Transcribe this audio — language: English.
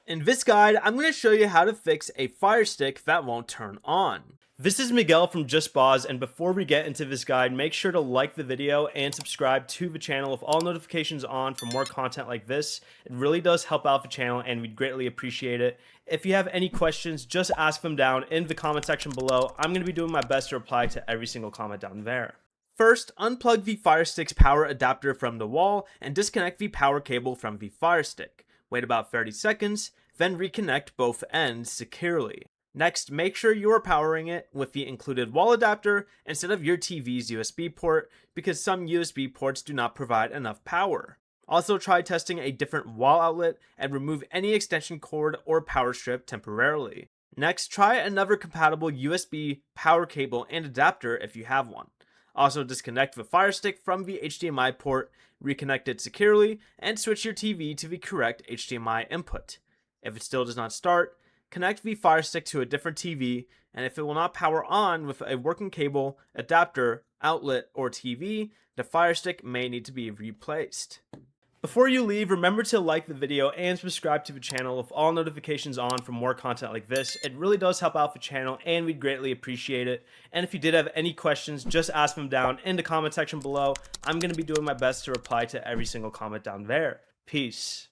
In this guide, I'm going to show you how to fix a Firestick that won't turn on. This is Miguel from Just Boz, and before we get into this guide, make sure to like the video and subscribe to the channel with all notifications on for more content like this. It really does help out the channel and we'd greatly appreciate it. If you have any questions, just ask them down in the comment section below. I'm going to be doing my best to reply to every single comment down there. First, unplug the Firestick's power adapter from the wall and disconnect the power cable from the Firestick. Wait about 30 seconds, then reconnect both ends securely. Next, make sure you are powering it with the included wall adapter instead of your TV's USB port, because some USB ports do not provide enough power. Also, try testing a different wall outlet and remove any extension cord or power strip temporarily. Next, try another compatible USB power cable and adapter if you have one. Also, disconnect the Firestick from the HDMI port, reconnect it securely, and switch your TV to the correct HDMI input. If it still does not start, connect the Firestick to a different TV, and if it will not power on with a working cable, adapter, outlet, or TV, the Firestick may need to be replaced. Before you leave, remember to like the video and subscribe to the channel with all notifications on for more content like this. It really does help out the channel and we'd greatly appreciate it. And if you did have any questions, just ask them down in the comment section below. I'm going to be doing my best to reply to every single comment down there. Peace.